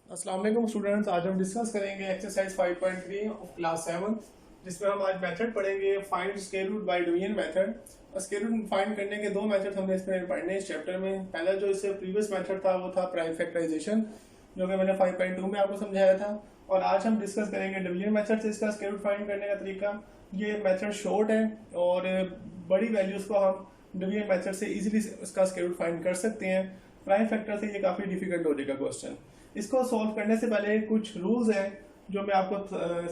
अस्सलाम वालेकुम स्टूडेंट्स। आज हम डिस्कस करेंगे एक्सरसाइज 5.3 ऑफ क्लास 7, जिसमें हम आज मेथड पढ़ेंगे find square root by division method. Square root find करने के दो मेथड हमने इसमें पढ़ने इस चैप्टर में। पहला जो इससे प्रीवियस मेथड था वो था प्राइम फैक्टराइजेशन, जो कि मैंने 5.2 में आपको समझाया था। और आज हम डिस्कस करेंगे डिवीजन मेथड से इसका स्क्वायर रूट फाइंड करने का तरीका। ये मेथड शॉर्ट है और बड़ी वैल्यूज को हम डिवीजन मेथड से इजीली इसका स्क्वायर रूट फाइंड कर सकते हैं। प्राइम फैक्टर से ये काफी डिफिकल्ट हो जाएगा क्वेश्चन। इसको सॉल्व करने से पहले कुछ रूल्स हैं जो मैं आपको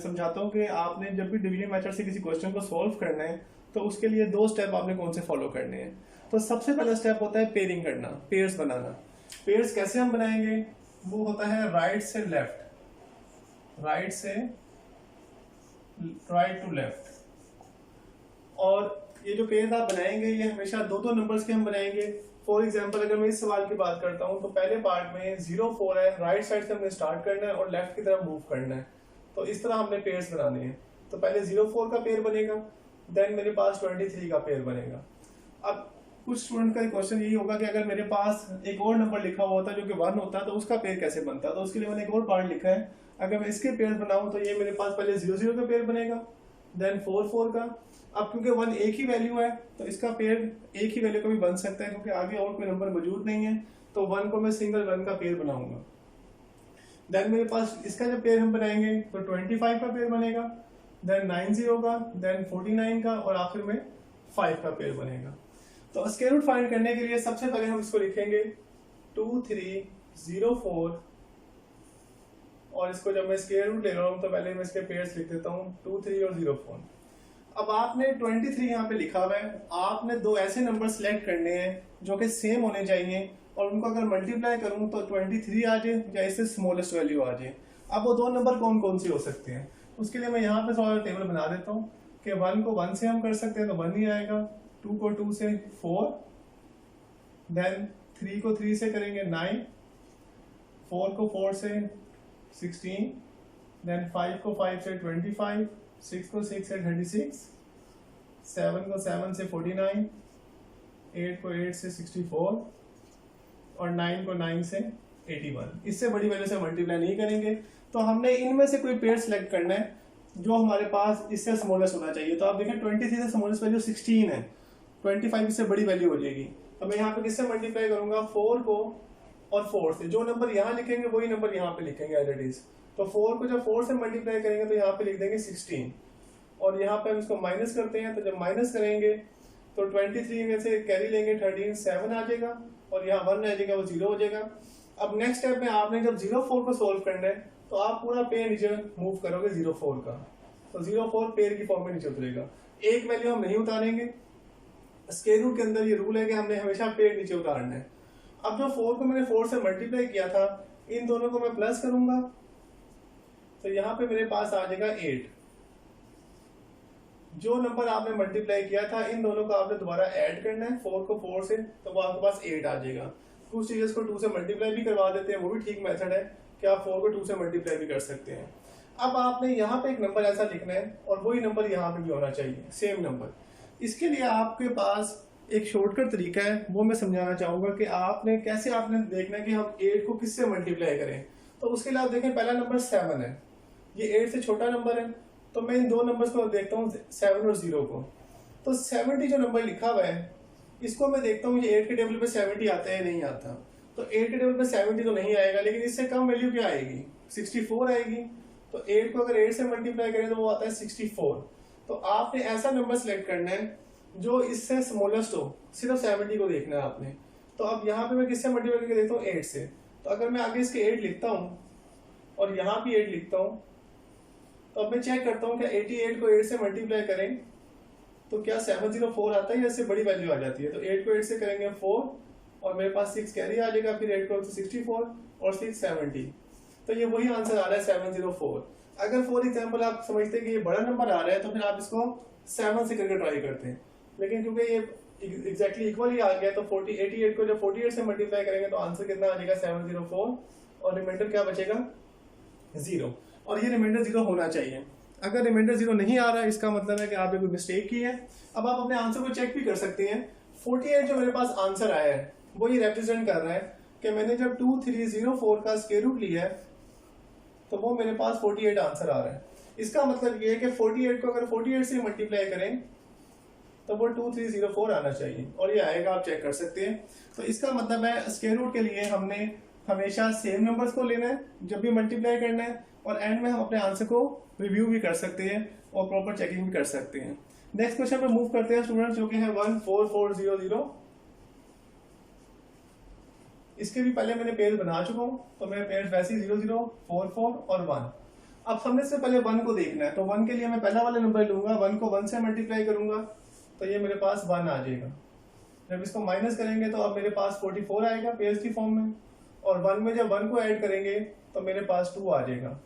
समझाता हूँ कि आपने जब भी डिवीजन मेथड से किसी क्वेश्चन को सॉल्व करना है तो उसके लिए दो स्टेप आपने कौन से फॉलो करने हैं। तो सबसे पहला स्टेप होता है पेयरिंग करना, पेयर्स बनाना। पेयर्स कैसे हम बनाएंगे? वो होता है राइट से लेफ्ट, राइट से राइट टू लेफ्ट। और ये जो पेयर्स आप बनाएंगे ये हमेशा दो दो नंबर्स के हम बनाएंगे। फॉर एग्जाम्पल अगर मैं इस सवाल की बात करता हूँ तो पहले पार्ट में 0 4 है, राइट साइड से हमने स्टार्ट करना है और लेफ्ट की तरफ मूव करना है। तो इस तरह हमने पेयर्स बनाने हैं। तो पहले 0 4 का पेयर बनेगा, देन मेरे पास 23 का पेयर बनेगा। अब कुछ स्टूडेंट का क्वेश्चन यही होगा कि अगर मेरे पास एक और नंबर लिखा हुआ होता जो कि 1 होता तो उसका पेयर कैसे बनता। तो उसके लिए मैंने एक और पार्ट लिखा है। अगर मैं इसके पेयर बनाऊं तो ये मेरे पास पहले 0 0 का पेयर बनेगा, देन 4 4 का। अब क्योंकि 1 एक ही वैल्यू है तो इसका पेयर एक ही वैल्यू का भी बन सकता है, क्योंकि आगे और कोई नंबर मौजूद नहीं है। तो 1 को मैं सिंगल 1 का पेयर बनाऊंगा। देन मेरे पास इसका जब पेयर हम बनाएंगे तो 25 का पेयर बनेगा, देन 90 का, देन 49 का और आखिर में 5 का पेयर बनेगा। तो स्क्वायर रूट फाइंड करने के लिए सबसे पहले हम इसको लिखेंगे 2 3 0 4। और इसको जब मैं स्क्वायर रूट ले रहा हूँ तो पहले मैं इसके पेयर्स लिख देता हूँ 2 3 और 0 4। अब आपने 23 यहाँ पे लिखा हुआ है। आपने दो ऐसे नंबर सिलेक्ट करने हैं जो कि सेम होने चाहिए और उनको अगर मल्टीप्लाई करूं तो 23 आ जाए या इससे स्मॉलेस्ट वैल्यू आ जाए। अब वो दो नंबर कौन कौन से हो सकते हैं उसके लिए मैं यहाँ पे थोड़ा टेबल बना देता हूँ कि 1 को 1 से हम कर सकते हैं तो 1 ही आएगा, 2 को 2 से 4, देन 3 को 3 से करेंगे 9, 4 को 4 से 16, देन 5 को 5 से 25, 6 को 6 से 36, 7 को 7 से 49, 8 को 8 से 64 और 9 को 9 से 81। इससे बड़ी वैल्यू से मल्टीप्लाई नहीं करेंगे। तो हमने इनमें से कोई पेयर सिलेक्ट करना है जो हमारे पास इससे स्मॉलेस्ट होना चाहिए। तो आप देखें 23 से स्मॉलेस्ट वैल्यू 16 है, 25 इससे बड़ी वैल्यू हो जाएगी। तो मैं यहाँ पे किससे मल्टीप्लाई करूंगा? 4 को और 4 से। जो नंबर यहाँ लिखेंगे वही नंबर यहाँ पे लिखेंगे एज इट इज। तो 4 को जब 4 से मल्टीप्लाई करेंगे तो यहाँ पे लिख देंगे 16 और यहाँ पे हम इसको माइनस करते हैं। तो जब माइनस करेंगे तो 23 में से कैरी लेंगे 13, 7 आ जाएगा और यहाँ 1 रह जाएगा, वो 0 हो जाएगा। अब नेक्स्ट स्टेप में आपने जब 0 4 को सोल्व करना है तो आप पूरा पेयर नीचे मूव करोगे 0 4 का। तो 0 4 पेयर की फॉर्म में नीचे उतरेगा। एक वैल्यू हम नहीं उतारेंगे। स्क्वायर रूट के अंदर ये रूल है कि हमने हमेशा पेयर नीचे उतारना है। अब जो 4 को मैंने 4 से मल्टीप्लाई किया था इन दोनों को मैं प्लस करूंगा तो यहाँ पे मेरे पास आ जाएगा 8। जो नंबर आपने मल्टीप्लाई किया था इन दोनों को आपने दोबारा ऐड करना है 4 को 4 से, तो वो आपके पास 8 आ जाएगा। कुछ चीजें को 2 से मल्टीप्लाई भी करवा देते हैं, वो भी ठीक मेथड है कि आप 4 को 2 से मल्टीप्लाई भी कर सकते हैं। अब आपने यहाँ पे एक नंबर ऐसा लिखना है और वही नंबर यहाँ पे भी होना चाहिए, सेम नंबर। इसके लिए आपके पास एक शॉर्टकट तरीका है, वो मैं समझाना चाहूंगा कि आपने कैसे आपने देखना है कि हम 8 को किससे मल्टीप्लाई करें। तो उसके लिए आप देखें पहला नंबर 7 है, ये 8 से छोटा नंबर है। तो मैं इन दो नंबर्स को देखता हूँ 7 और 0 को। तो 70 जो नंबर लिखा हुआ है इसको मैं देखता हूँ ये 8 के टेबल पे 70 आता है या नहीं आता। तो 8 के टेबल पे 70 तो नहीं आएगा, लेकिन इससे कम वैल्यू क्या आएगी? 64 आएगी। तो 8 को अगर 8 से मल्टीप्लाई करें तो वो आता है 64। तो आपने ऐसा नंबर सेलेक्ट करना है जो इससे स्मॉलेस्ट हो, सिर्फ 70 को देखना है आपने। तो अब यहाँ पे मैं किससे मल्टीप्लाई करके देखता हूँ? 8 से। तो अगर मैं आगे इसके 8 लिखता हूँ और यहाँ भी 8 लिखता हूँ तो अब मैं चेक करता हूँ क्या 88 को 8 से मल्टीप्लाई करें तो क्या 704 आता है या इससे बड़ी वैल्यू आ जाती है। तो 8 को 8 से करेंगे 4 और मेरे पास 6 कैरी आ जाएगा, फिर 8 को 64 और 6 70। तो ये वही आंसर आ रहा है 704। अगर फॉर एग्जाम्पल आप समझते हैं कि ये बड़ा नंबर आ रहा है तो फिर आप इसको 7 से करके ट्राई करते हैं, लेकिन क्योंकि ये एग्जैक्टली इक्वल ही आ गया तो 88 को जब 48 से मल्टीप्लाई करेंगे तो आंसर कितना आ जाएगा? 704 और रिमाइंडर क्या बचेगा? 0। और ये रिमाइंडर 0 होना चाहिए। अगर रिमाइंडर 0 नहीं आ रहा है इसका मतलब है कि आपने कोई मिस्टेक की है। अब आप अपने आंसर को चेक भी कर सकते हैं। 48 जो मेरे पास आंसर आया है वो ये रिप्रेजेंट कर रहा है कि मैंने जब 2304 का स्क्वायर रूट लिया है तो वो मेरे पास 48 आंसर आ रहा है। इसका मतलब ये है कि 48 को अगर 48 से मल्टीप्लाई करें तो वो 2304 आना चाहिए, और ये आएगा, आप चेक कर सकते हैं। तो इसका मतलब है स्क्वायर रूट के लिए हमने हमेशा सेम नंबर्स को लेना है जब भी मल्टीप्लाई करना है, और एंड में हम अपने आंसर को रिव्यू भी कर सकते हैं और प्रॉपर चेकिंग भी कर सकते हैं। नेक्स्ट क्वेश्चन पे मूव करते हैं स्टूडेंट्स, जो कि है 14400। इसके भी पहले मैंने पेयर बना चुका हूँ, तो मैं पेयर वैसे ही 00, 44 और 1। अब हमने से पहले 1 को देखना है, तो 1 के लिए मैं पहला वाला नंबर लूंगा, 1 को 1 से मल्टीप्लाई करूंगा तो ये मेरे पास 1 आ जाएगा। जब इसको माइनस करेंगे तो अब मेरे पास 44 आएगा पेयर्स की फॉर्म में, और 1 में जब 1 को ऐड करेंगे तो मेरे पास 2 आ जाएगा।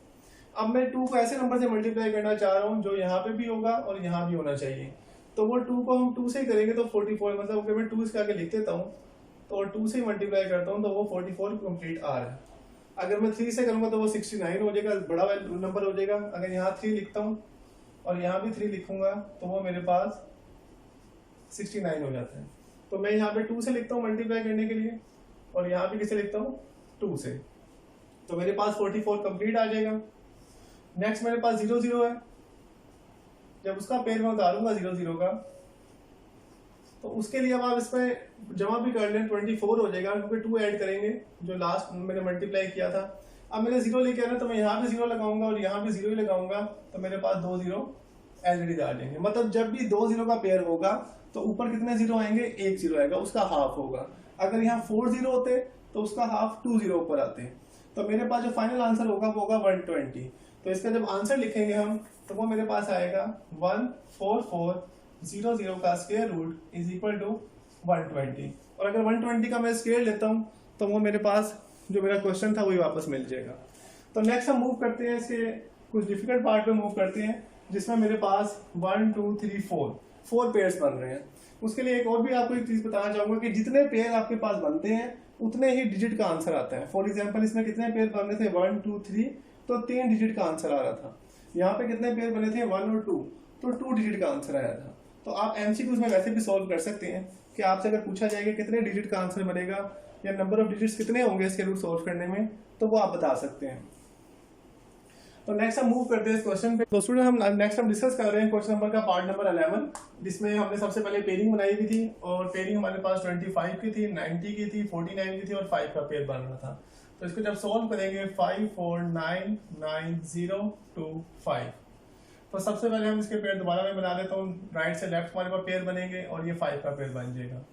अब मैं 2 को ऐसे नंबर से मल्टीप्लाई करना चाह रहा हूँ जो यहाँ पे भी होगा और यहाँ भी होना चाहिए, तो वो 2 को हम 2 से ही करेंगे तो 44, मतलब अगर मैं 2 इसके आगे लिख देता हूँ तो 2 से ही मल्टीप्लाई करता हूँ तो वो 44 कंप्लीट आ रहा है। अगर मैं 3 से करूंगा तो वो 69 हो जाएगा, बड़ा नंबर हो जाएगा। अगर यहाँ 3 लिखता हूँ और यहाँ भी 3 लिखूंगा तो वो मेरे पास 69 हो जाता है। तो मैं यहाँ पे 2 से लिखता हूँ मल्टीप्लाई करने के लिए, और यहाँ भी किसे लिखता हूँ 2 से, तो मेरे पास 44 कंप्लीट आ जाएगा। नेक्स्ट मेरे पास 00 है, जब उसका पेयर मैं उतारूंगा 00 का तो उसके लिए अब आप इसमें जमा भी कर लें 24 हो जाएगा, क्योंकि 2 ऐड करेंगे जो लास्ट मैंने मल्टीप्लाई किया था। अब मैंने 0 लेके आना, तो मैं यहाँ पे 0 लगाऊंगा और यहाँ पे 0 ही लगाऊंगा, तो मेरे पास 2 0 एलरेडी आ जाएंगे। मतलब जब भी 2 0 का पेयर होगा तो ऊपर कितने 0 आएंगे, 1 0 आएगा, उसका हाफ होगा। अगर यहाँ 4 0 होते तो उसका हाफ 2 0 ऊपर आते, तो मेरे पास जो फाइनल आंसर होगा वो होगा 120। तो इसका जब आंसर लिखेंगे हम तो वो मेरे पास आएगा 14400 का square root is equal to 120। और अगर 120 का मैं स्क्वायर लेता हूँ तो वो मेरे पास जो मेरा क्वेश्चन था वही वापस मिल जाएगा। तो नेक्स्ट हम मूव करते हैं, इसके कुछ डिफिकल्ट पार्ट पे मूव करते हैं, जिसमें मेरे पास 1 2 3 4 पेयर्स बन रहे हैं। उसके लिए एक और भी आपको एक चीज बताना चाहूंगा कि जितने पेयर आपके पास बनते हैं उतने ही डिजिट का आंसर आता है। फॉर एग्जाम्पल इसमें कितने पेयर बन रहे थे 1 2 3, तो 3 डिजिट का आंसर आ रहा था। यहाँ पे कितने पेयर बने थे 1 और 2, तो 2 डिजिट का आंसर आया था। तो आप एमसीक्यूज में वैसे भी सॉल्व कर सकते हैं कि आपसे अगर पूछा जाएगा कितने डिजिट का आंसर बनेगा या नंबर ऑफ डिजिट्स कितने होंगे इसके रूट सॉल्व करने में, तो वो आप बता सकते हैं। तो नेक्स्ट हम मूव करते हैं इस क्वेश्चन पे। तो स्टूडेंट हम नेक्स्ट हम डिस्कस कर रहे हैं क्वेश्चन नंबर का पार्ट नंबर 11, जिसमें हमने सबसे पहले पेयरिंग बनाई हुई थी, और पेयरिंग हमारे पास 25 की थी, 90 की थी, 49 की थी और 5 का पेयर बन रहा था। तो इसको जब सॉल्व करेंगे 5 4 9 9 0 2 5, तो सबसे पहले हम इसके पेयर दोबारा मैं बना देता हूँ, राइट से लेफ्ट हमारे पास पेयर बनेंगे और ये 5 का पेयर बन जाएगा।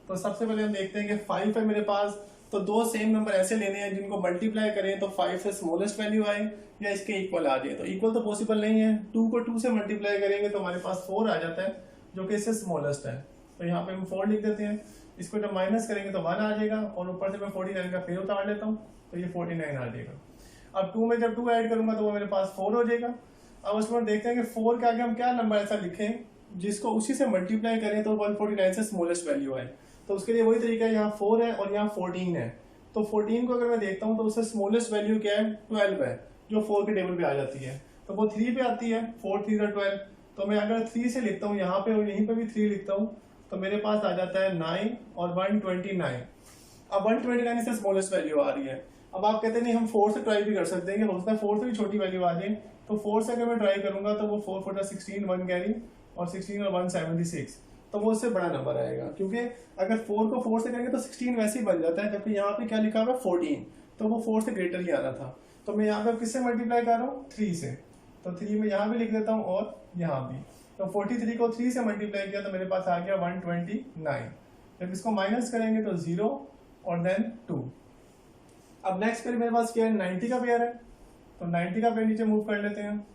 तो सबसे पहले हम देखते हैं कि 5 है मेरे पास, तो दो सेम नंबर ऐसे लेने हैं जिनको मल्टीप्लाई करें तो 5 से स्मॉलेस्ट वैल्यू आए या इसके इक्वल आ जाए। तो इक्वल तो पॉसिबल नहीं है, 2 को 2 से मल्टीप्लाई करेंगे तो हमारे पास 4 आ जाता है जो कि इससे स्मॉलेस्ट है। तो यहाँ पे हम 4 लिख देते हैं, इसको जब माइनस करेंगे तो 1 आ जाएगा, और ऊपर से मैं 49 का पेयर उतार लेता हूँ तो ये 49 आ जाएगा। अब 2 में जब 2 ऐड करूंगा तो वो मेरे पास 4 हो जाएगा। अब उसमें देखते हैं कि 4 के आगे हम क्या नंबर ऐसा लिखें जिसको उसी से मल्टीप्लाई करें तो 149 से स्मॉलेस्ट वैल्यू आए। तो उसके लिए वही तरीका है, यहाँ 4 है और यहाँ 14 है। तो 14 को अगर मैं देखता हूँ तो उससे स्मॉलेस्ट वैल्यू क्या है 12 है, जो 4 के टेबल पे आ जाती है, तो वो 3 पे आती है, 4 3 12। तो मैं अगर 3 से लिखता हूँ यहाँ पे और यहीं पे भी 3 लिखता हूँ तो मेरे पास आ जाता है 9 और 129। अब 129 से स्मॉलेस्ट वैल्यू आ रही है। अब आप कहते हैं नहीं हम 4 से ट्राई भी कर सकते हैं, हो सकता है 4 से भी छोटी वैल्यू आ जाए। तो 4 से अगर मैं ट्राई करूंगा तो वो 4 4 16 1 कैरी और 16 और 176, तो वो उससे बड़ा नंबर आएगा, क्योंकि अगर 4 को 4 से करेंगे तो 16 वैसे ही बन जाता है, जबकि यहाँ पे क्या लिखा हुआ है 14, तो वो 4 से ग्रेटर ही आना था। तो मैं यहाँ पे किससे मल्टीप्लाई कर रहा हूँ 3 से, तो 3 में यहाँ भी लिख देता हूँ और यहाँ भी। तो 43 को 3 से मल्टीप्लाई किया तो मेरे पास आ गया 129। जब इसको माइनस करेंगे तो 0 और देन 2। अब नेक्स्ट पेयर मेरे पास क्या है 90 का पेयर है, तो 90 का पेयर नीचे मूव कर लेते हैं।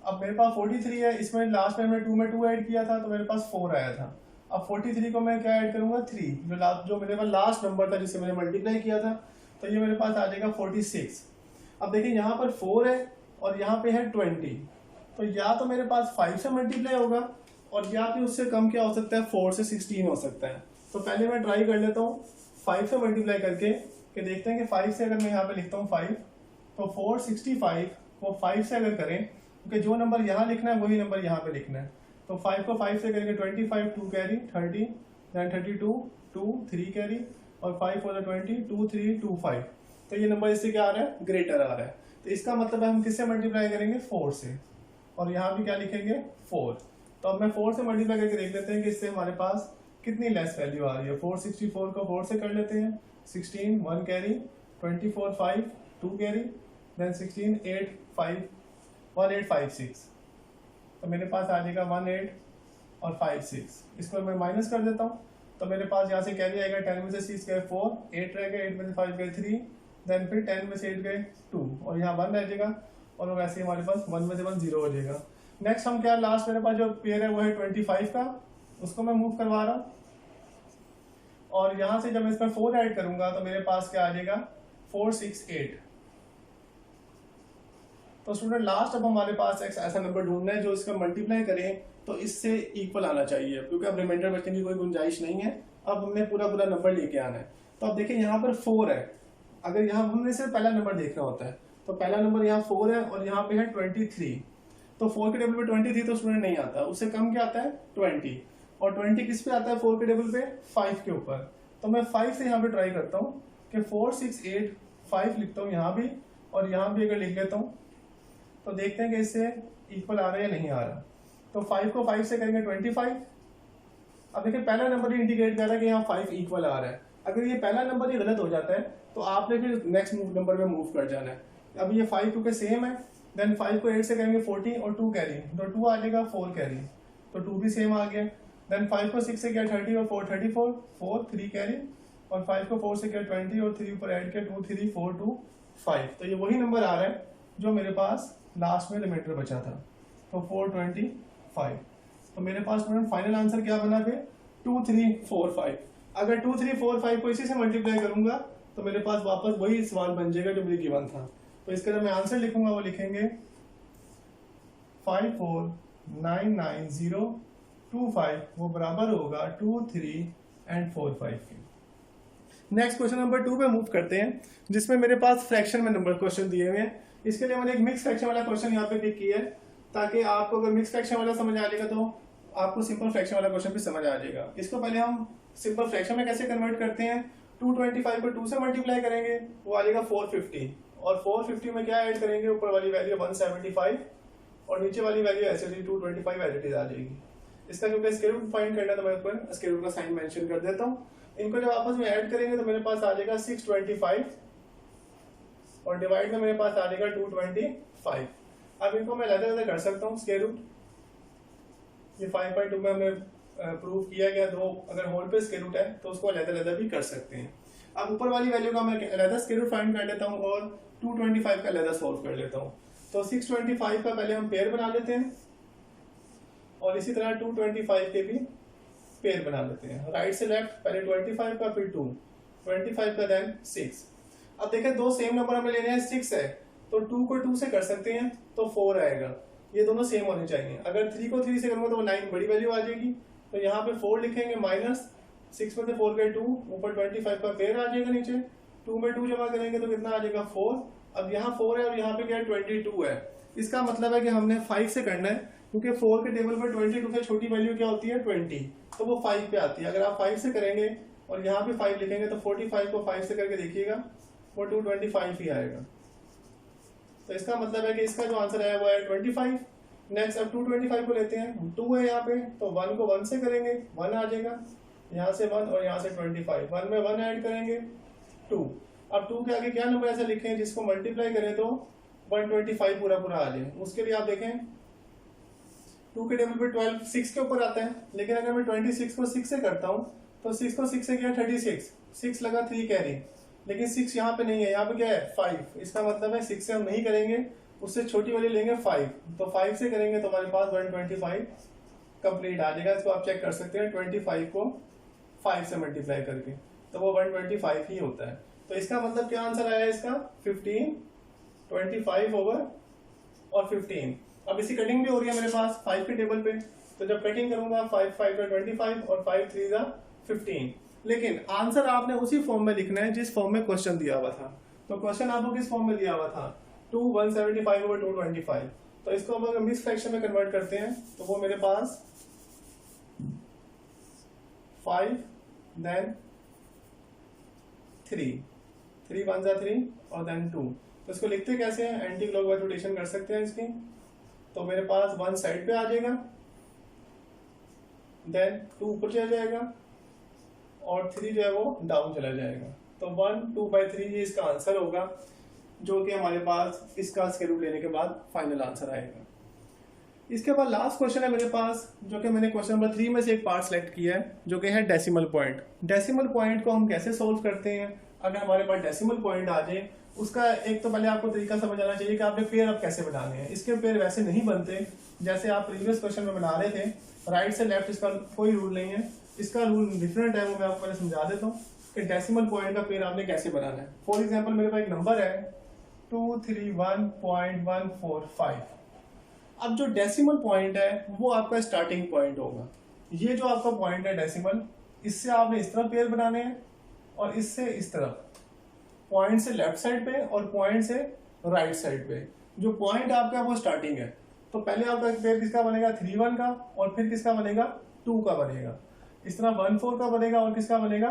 अब मेरे पास 43 है, इसमें लास्ट में 2 में 2 ऐड किया था तो मेरे पास 4 आया था। अब 43 को मैं क्या ऐड करूंगा 3, जो मेरे पास लास्ट नंबर था जिससे मैंने मल्टीप्लाई किया था, तो ये मेरे पास आ जाएगा 46। अब देखिए यहाँ पर 4 है और यहाँ पे है 20, तो या तो मेरे पास 5 से मल्टीप्लाई होगा और या फिर उससे कम क्या हो सकता है 4 से 16 हो सकता है। तो पहले मैं ट्राई कर लेता हूँ 5 से मल्टीप्लाई करके, कि देखते हैं कि 5 से अगर मैं यहाँ पे लिखता हूँ 5, तो 465 वो 5 से अगर करें, क्योंकि जो नंबर यहाँ लिखना है वही नंबर यहाँ पे लिखना है। तो 5 को 5 से करेंगे 25 2 कैरी 30 देन 32 2 3 कैरी और 5 4 20 2 3 2 5, तो ये नंबर इससे क्या आ रहा है ग्रेटर आ रहा है। तो इसका मतलब है हम किससे मल्टीप्लाई करेंगे, 4 से, और यहाँ भी क्या लिखेंगे 4। तो अब मैं 4 से मल्टीप्लाई करके देख लेते हैं कि इससे हमारे पास कितनी लेस वैल्यू आ रही है। 464 को 4 से कर लेते हैं, 16 1 कैरी, 24 5 2 कैरी, देन 16 8 5 1856। तो मेरे पास आ जाएगा 18 और 56। इसको मैं माइनस कर देता हूँ, तो मेरे पास यहाँ से कैरी आएगा 10 में से 6 गए 4, 8 रह गए, 8 में से 5 गए 3, देन फिर 10 में से 8 गए 2, और यहाँ 1 रह जाएगा, और वैसे ही हमारे पास 1 में से 1 0 हो जाएगा। नेक्स्ट हम क्या, लास्ट मेरे पास जो पेयर है वो है 25 का, उसको मैं मूव करवा रहा हूँ, और यहाँ से जब मैं इसमें 4 ऐड करूंगा तो मेरे पास क्या आ जाएगा 4 6 8। तो स्टूडेंट लास्ट अब हमारे पास एक ऐसा नंबर ढूंढना है जो इसका मल्टीप्लाई करें तो इससे इक्वल आना चाहिए, क्योंकि अब रिमाइंडर बचने की कोई गुंजाइश नहीं है, अब हमने पूरा पूरा नंबर लेके आना है। तो अब देखिए यहाँ पर 4 है, अगर यहाँ हमने सिर्फ पहला नंबर देखना होता है, तो पहला नंबर यहाँ 4 है और यहाँ पे है 23। तो 4 के टेबल पे 23 तो स्टूडेंट नहीं आता, उससे कम क्या आता है 20, और 20 किस पे आता है 4 के टेबल पे 5 के ऊपर। तो मैं 5 से यहाँ पे ट्राई करता हूँ कि 4 6 8 5 लिखता हूँ यहाँ भी, और यहाँ भी अगर लिख लेता हूँ तो देखते हैं कि इससे इक्वल आ रहा है या नहीं आ रहा। तो 5 को 5 से करेंगे 25। अब देखिए पहला नंबर ही इंडिकेट कर रहा है कि यहाँ 5 इक्वल आ रहा है। अगर ये पहला नंबर ही गलत हो जाता है तो आपने फिर नेक्स्ट नंबर में मूव कर जाना है। अब ये 5 क्योंकि सेम है, देन 5 को 8 से करेंगे 40 और 2 कैरी, तो 2 आ जाएगा 4 कैरी, तो 2 भी सेम आ गया। देन 5 को 6 से किया 30 और 4 34, 4 3 कैरी, और 5 को 4 से किया 20 और 3 ऊपर ऐड किया 2 3 4 2 5। तो ये वही नंबर आ रहा है जो मेरे पास लास्ट में रिमाइंडर बचा था, तो 425। तो मेरे पास फाइनल आंसर क्या बना फिर 2345। अगर 2345 को इसी से मल्टीप्लाई करूंगा तो मेरे पास वापस वही सवाल बन जाएगा जो मुझे गिवन था। तो इसका जब मैं आंसर लिखूंगा वो लिखेंगे 5499025, वो बराबर होगा 2 3 एंड 4 5 के। नेक्स्ट क्वेश्चन नंबर 2 पे मूव करते हैं, जिसमें मेरे पास फ्रैक्शन में नंबर क्वेश्चन दिए हुए हैं। इसके लिए मैंने एक मिक्स फ्रैक्शन वाला क्वेश्चन यहाँ पे पिक किया है, ताकि आपको अगर मिक्स फ्रैक्शन वाला समझ आ जाएगा तो आपको सिंपल फ्रैक्शन वाला क्वेश्चन भी समझ आ जाएगा। इसको पहले हम सिंपल फ्रैक्शन में कैसे कन्वर्ट करते हैं, 225 को 2 से मल्टीप्लाई करेंगे, वो आ जाएगा 450, और 450 में क्या ऐड करेंगे, ऊपर वाली वैल्यू 175 और नीचे वाली वैल्यू ऐसे 225 एज इट इज आ जाएगी। इसका क्योंकि स्क्वायर रूट फाइंड करना है तो मैं ऊपर स्क्वायर रूट का साइन मेंशन कर देता हूँ। इनको जब आपस में ऐड करेंगे तो मेरे पास आ जाएगा 625, और डिवाइड में मेरे पास आ जाएगा 225। अब इनको मैं अलग कर सकता हूँ स्क्वायर रूट, ये 5.2 में हमें प्रूव किया गया, दो अगर होल पे स्क्वायर रूट है तो उसको अलग भी कर सकते हैं। अब ऊपर वाली वैल्यू का मैं अलग स्क्वायर रूट फाइंड कर लेता हूँ और 225 का अलग सॉल्व कर लेता हूँ। तो 625 का पहले हम पेयर बना लेते हैं, और इसी तरह 225 के भी पेयर बना लेते हैं, राइट से लेफ्ट, पहले 25 का फिर 2, 25 का देन 6। अब देखें दो सेम नंबर हमें लेने हैं, 6 है तो 2 को 2 से कर सकते हैं तो 4 आएगा, ये दोनों सेम होने चाहिए। अगर 3 को 3 से करूंगा तो 9 बड़ी वैल्यू आ जाएगी, तो यहाँ पे 4 लिखेंगे माइनस 6 में से 4 गए 2, ऊपर 25 का पेयर आ जाएगा, नीचे 2 में 2 जमा करेंगे तो कितना आ जाएगा 4। अब यहाँ 4 है और यहाँ पे क्या है 22 है, इसका मतलब है कि हमने 5 से करना है, क्योंकि 4 के टेबल पर 22 से छोटी वैल्यू क्या होती है 20, तो वो 5 पे आती है। अगर आप 5 से करेंगे और यहाँ पे 5 लिखेंगे तो 45 को 5 से करके देखिएगा वो 225 ही आएगा। तो इसका मतलब है कि इसका जो आंसर है वो है 25। नेक्स्ट अब 225 को लेते हैं, 2 है यहाँ पे तो 1 को 1 से करेंगे 1 आ जाएगा, यहाँ से 1 और यहाँ से 25, 1 में 1 ऐड करेंगे 2। अब 2 के आगे क्या नंबर ऐसा लिखे हैं जिसको मल्टीप्लाई करें तो 125 पूरा पूरा आ जाए। उसके लिए आप देखें 2 के टेबल पे 12 6 के ऊपर आता है, लेकिन अगर मैं 26 को 6 से करता हूँ तो 6 को 6 से क्या 36, 6 लगा 3 कैरी, लेकिन 6 यहाँ पे नहीं है, यहाँ पे क्या है 5, इसका मतलब है 6 से हम नहीं करेंगे, उससे छोटी वाली लेंगे 5, तो 5 से करेंगे तो हमारे पास 125 कंप्लीट आ जाएगा। इसको आप चेक कर सकते हैं 25 को 5 से मल्टीप्लाई करके, तो वो 125 ही होता है। तो इसका मतलब क्या आंसर आया इसका 15, 25 ओवर और 15। अब इसी कटिंग भी हो रही है मेरे पास 5 के टेबल पे, तो जब कटिंग करूंगा 5 5 का 25 और 5 3 का 15, लेकिन आंसर आपने उसी फॉर्म में लिखना है जिस फॉर्म में क्वेश्चन दिया हुआ था। तो क्वेश्चन आपको किस फॉर्म में दिया हुआ था 2 175 ओवर 225, तो इसको अब अगर मिक्स फ्रैक्शन में कन्वर्ट करते हैं तो वो मेरे पास 5 देन 3, 3 1 जा 3 और देन 2। तो इसको लिखते कैसे हैं, एंटी क्लॉकवाइज रोटेशन कर सकते हैं इसकी। तो मेरे पास 1 साइड पे आ जाएगा, देन 2 ऊपर चला जाएगा और 3 जो है वो डाउन चला जाएगा। तो 1 2/3 ये इसका आंसर होगा, जो कि हमारे पास इसका स्क्वायर रूट लेने के बाद फाइनल आंसर आएगा। इसके बाद लास्ट क्वेश्चन है मेरे पास, जो कि मैंने क्वेश्चन नंबर 3 में से एक पार्ट सेलेक्ट किया है, जो कि है डेसिमल पॉइंट। डेसिमल पॉइंट को हम कैसे सोल्व करते हैं, अगर हमारे पास डेसिमल पॉइंट आ जाए, उसका एक तो पहले आपको तरीका समझ आना चाहिए कि आपने पेयर अब कैसे बनाने हैं। इसके पेयर वैसे नहीं बनते जैसे आप प्रीवियस क्वेश्चन में बना रहे थे, राइट से लेफ्ट, इसका कोई रूल नहीं है। इसका रूल डिफरेंट है, वो मैं आपको पहले समझा देता हूँ कि डेसिमल पॉइंट का पेयर आपने कैसे बनाना है। फॉर एग्जाम्पल मेरे पास एक नंबर है 231.145। अब जो डेसिमल पॉइंट है वो आपका स्टार्टिंग पॉइंट होगा। ये जो आपका पॉइंट है डेसिमल, इससे आपने इस तरफ पेयर बनाने हैं और इससे इस तरफ, पॉइंट से लेफ्ट साइड पे और पॉइंट से राइट साइड पे। जो पॉइंट आपका वो स्टार्टिंग है, तो पहले आपका पेयर किसका बनेगा, 3 1 का, और फिर किसका बनेगा, 2 का बनेगा। इस तरह 1 4 का बनेगा और किसका बनेगा,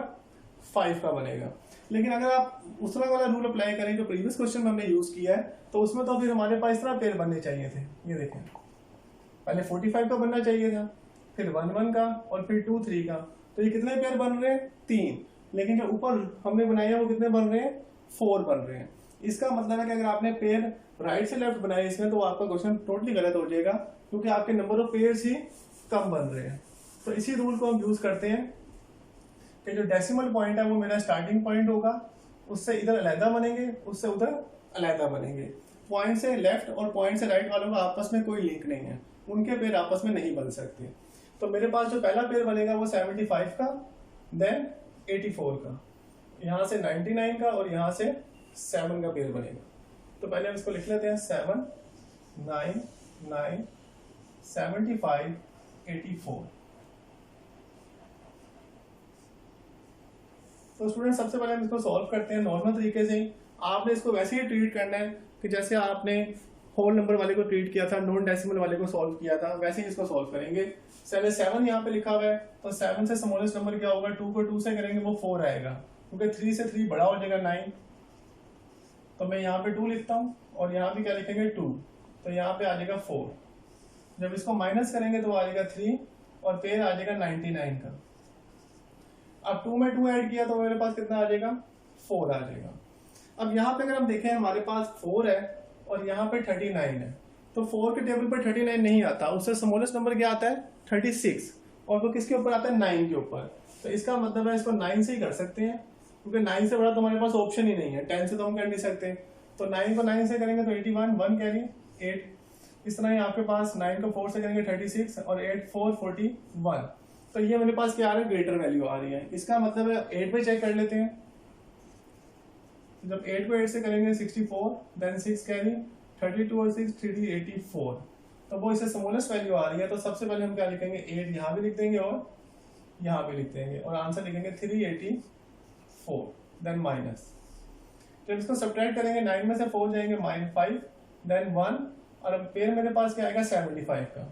5 का बनेगा। लेकिन अगर आप उस तरह वाला रूल अप्लाई करें जो प्रीवियस क्वेश्चन में हमने यूज किया है, तो उसमें तो फिर हमारे पास इस तरह पेयर बनने चाहिए थे। ये देखें, पहले 45 का बनना चाहिए था, फिर 1 1 का और फिर 2 3 का। तो ये कितने पेयर बन रहे हैं, 3। लेकिन जो ऊपर हमने बनाए हैं वो कितने बन रहे हैं, 4 बन रहे हैं। इसका मतलब है कि अगर आपने पेयर राइट से लेफ्ट बनाए इसमें, तो आपका क्वेश्चन टोटली गलत हो जाएगा, क्योंकि आपके नंबर ऑफ पेयर्स ही कम बन रहे हैं। तो इसी रूल को हम यूज करते हैं कि जो डेसिमल पॉइंट है वो मेरा स्टार्टिंग पॉइंट होगा, उससे इधर अलहदा बनेंगे, उससे उधर अलहदा बनेंगे। पॉइंट से लेफ्ट और पॉइंट से राइट वालों का आपस में कोई लिंक नहीं है, उनके पेयर आपस में नहीं बन सकते। तो मेरे पास जो पहला पेयर बनेगा वो 75 का, देन 84 का, यहाँ से 99 का और यहाँ से 7 का पेयर बनेगा। तो पहले हम इसको लिख लेते हैं, 7 9 9 75 84। तो स्टूडेंट सबसे पहले हम इसको सॉल्व करते हैं नॉर्मल तरीके से ही। आपने इसको वैसे ही ट्रीट करना है कि जैसे आपने होल नंबर वाले को ट्रीट किया था, नॉन डेसिमल वाले को सॉल्व किया था, वैसे ही इसको सॉल्व करेंगे। 7 यहाँ पे लिखा हुआ है, तो 7 से स्मॉलेस्ट नंबर क्या होगा, 2 को 2 से करेंगे वो 4 आएगा, क्योंकि 3 से 3 बड़ा हो जाएगा 9। तो मैं यहाँ पे 2 लिखता हूँ और यहाँ पे क्या लिखेंगे 2, तो यहाँ पे आ जाएगा 4। जब इसको माइनस करेंगे तो आ जाएगा 3 और पेयर आ जाएगा 99 का। अब 2 में 2 ऐड किया तो मेरे पास कितना आ जाएगा, 4 आ जाएगा। अब यहाँ पे अगर हम देखें हमारे पास 4 है और यहाँ पे 39 है, तो 4 के टेबल पर 39 नहीं आता, उससे स्मॉलेस्ट नंबर क्या आता है 36, और वो किसके ऊपर आता है 9 के ऊपर। तो इसका मतलब है इसको 9 से ही कर सकते हैं, क्योंकि 9 से बड़ा तो हमारे पास ऑप्शन ही नहीं है, 10 से तो हम कर नहीं सकते। तो 9 को 9 से करेंगे तो 81, 1 कैरी 8। इस तरह ही आपके पास 9 को 4 से करेंगे 36 और 8 4 41। तो ये मेरे पास क्या आ रहा है, ग्रेटर वैल्यू आ रही है। इसका मतलब है 8 पे चेक कर लेते हैं। जब 8 को 8 से करेंगे 64, देन 6 कैरी 32 और 6 3 84। तो वो इससे स्मॉलेस्ट वैल्यू आ रही है। तो सबसे पहले हम क्या लिखेंगे, 8 यहाँ भी लिख देंगे और यहाँ भी लिख देंगे और आंसर लिखेंगे 384, देन माइनस। जब इसको सब्ट्रैक्ट करेंगे 9 में से 4 जाएंगे -5, देन 1, और अब पेयर मेरे पास क्या आएगा 75 का।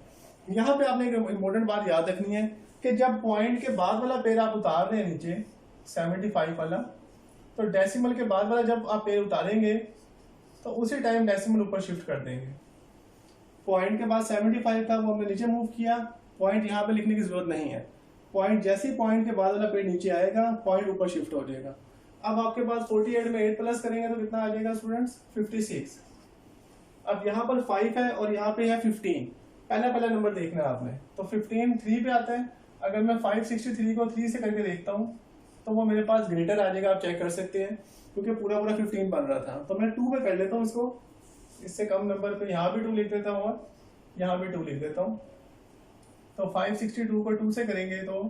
यहाँ पे आपने एक इम्पोर्टेंट बात याद रखनी है कि जब पॉइंट के बाद वाला पेयर आप उतार रहे हैं नीचे 75 वाला, तो डेसिमल के बाद वाला जब आप पेयर उतारेंगे तो उसी टाइम डेसिमल ऊपर शिफ्ट कर देंगे। पॉइंट के बाद 75 था वो हमने नीचे मूव किया, पॉइंट यहाँ पे लिखने की जरूरत नहीं है। पॉइंट जैसे ही पॉइंट के बाद वाला पेयर नीचे आएगा, पॉइंट ऊपर शिफ्ट हो जाएगा। अब आपके पास 48 में 8 प्लस करेंगे तो कितना आ जाएगा स्टूडेंट्स, 56। अब यहाँ पर 5 है और यहाँ पे है 15। पहला नंबर देखना है आपने, तो 15 3 पे आता है। अगर मैं 563 को 3 से करके देखता हूँ तो वो मेरे पास ग्रेटर आ जाएगा, आप चेक कर सकते हैं, क्योंकि पूरा 15 बन रहा था। तो मैं 2 पे कर लेता हूँ इसको, इससे कम नंबर पे यहाँ भी 2 लिख देता हूँ और यहाँ भी 2 लिख देता हूँ। तो 562 को 2 से करेंगे तो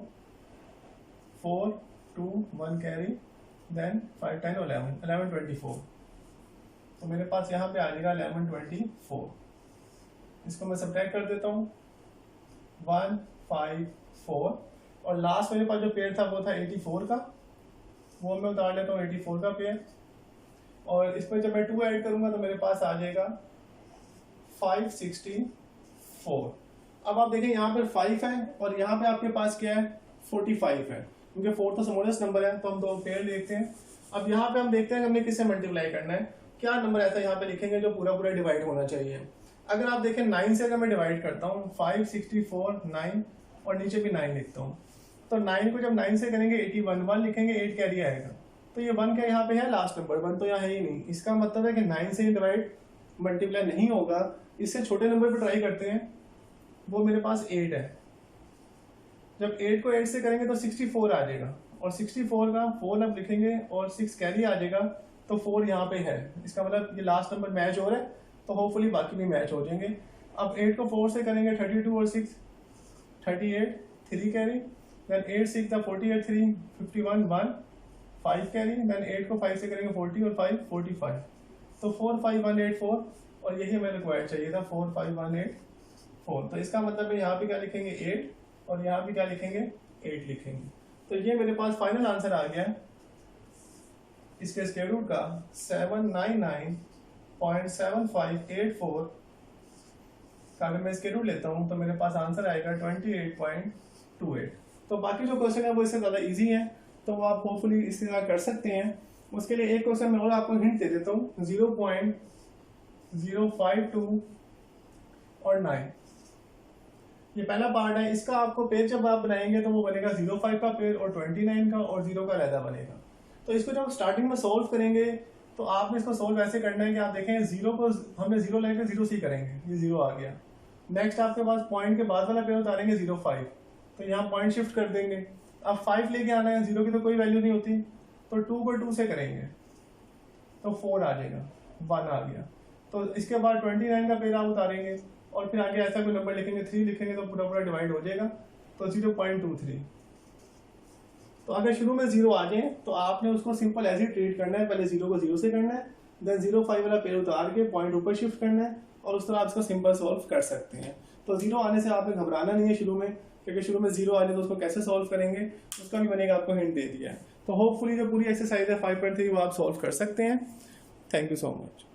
4 2 1 कैरी, देन 5 10 11 11 24। तो मेरे पास यहाँ पे आ जाएगा 11 24। इसको मैं सब्ट्रैक्ट कर देता हूँ, 1 5 4, और लास्ट मेरे पास जो पेयर था वो था 84 का, वो मैं उतार लेता हूँ 84 का पेयर। और इसमें जब मैं 2 ऐड करूंगा तो मेरे पास आ जाएगा 564। अब आप देखें यहाँ पर 5 है और यहाँ पे आपके पास क्या है 45 है, क्योंकि 4 तो स्मॉलेस्ट नंबर है, तो हम 2 पेयर देखते हैं। अब यहाँ पे हम देखते हैं कि हमने किससे मल्टीप्लाई करना है, क्या नंबर ऐसा यहाँ पे लिखेंगे जो पूरा पूरा डिवाइड होना चाहिए। अगर आप देखें 9 से अगर मैं डिवाइड करता हूँ 5, 64, 9 और नीचे भी 9 लिखता हूँ, तो 9 को जब 9 से करेंगे 81, 1 लिखेंगे 8 कैरी आएगा, तो ये 1 क्या यहाँ पे है लास्ट नंबर, 1 तो यहाँ है ही नहीं। इसका मतलब है कि 9 से डिवाइड मल्टीप्लाई नहीं होगा। इससे छोटे नंबर पे ट्राई करते हैं, वो मेरे पास 8 है। जब 8 को 8 से करेंगे तो 64 आ जाएगा, और 64 का 4 अब लिखेंगे और 6 कैरी आ जाएगा, तो 4 यहाँ पे है। इसका मतलब ये लास्ट नंबर मैच हो रहा है, तो होपफुली बाकी भी मैच हो जाएंगे। अब 8 को 4 से करेंगे 32 और 6 38, 3 carry, then 8 6 the 48, 3 51, 1 5 carry, then 8 को 5 से करेंगे 40 और 5 45, तो 4 5 1 8 4, और यही हमें रिक्वायर्ड चाहिए था 4 5 1 8 4। तो इसका मतलब है यहाँ पे क्या लिखेंगे 8, और यहाँ पे क्या लिखेंगे 8 लिखेंगे। तो ये मेरे पास फाइनल आंसर आ गया इसके स्क्वायर रूट का 799.7584 का। अगर मैं स्क्वायर रूट लेता हूँ तो मेरे पास आंसर आएगा 28.28। तो बाकी जो क्वेश्चन है वो इससे ज़्यादा इजी है, तो वो आप होपफुली इसी तरह कर सकते हैं। उसके लिए एक क्वेश्चन मैं और आपको हिंट दे देता हूँ, 0.052 और 9, ये पहला पार्ट है। इसका आपको पेज जब आप बनाएंगे तो वो बनेगा 05 का पेज और 29 का, और 0 का लहदा बनेगा। तो इसको जब स्टार्टिंग में सॉल्व करेंगे तो आपने इसको सॉल्व ऐसे करना है कि आप देखें 0 को हमने 0 लेकर 0 से करेंगे, ये 0 आ गया। नेक्स्ट आपके पास पॉइंट के बाद वाला पेज उतारेंगे 05, तो यहाँ पॉइंट शिफ्ट कर देंगे। अब 5 लेके आना है, 0 की तो कोई वैल्यू नहीं होती, तो 2 को 2 से करेंगे तो 4 आ जाएगा, 1 आ गया। तो इसके बाद 29 का पेज आप उतारेंगे और फिर आगे ऐसा कोई नंबर लिखेंगे, 3 लिखेंगे तो पूरा पूरा डिवाइड हो जाएगा, तो 0.23। तो अगर शुरू में 0 आ जाए तो आपने उसको सिंपल ऐसे ही ट्रीट करना है, पहले 0 को 0 से करना है, देन 05 वाला पेज उतार के पॉइंट ऊपर शिफ्ट करना है, और उस तरह आप इसको सिंपल सॉल्व कर सकते हैं। तो 0 आने से आपने घबराना नहीं है शुरू में, क्योंकि शुरू में 0 आ जाए तो उसको कैसे सॉल्व करेंगे उसका भी मैंने आपको हिंट दे दिया है। तो होपफुली जो पूरी एक्सरसाइज है 5.3 वो आप सॉल्व कर सकते हैं। Thank you so much.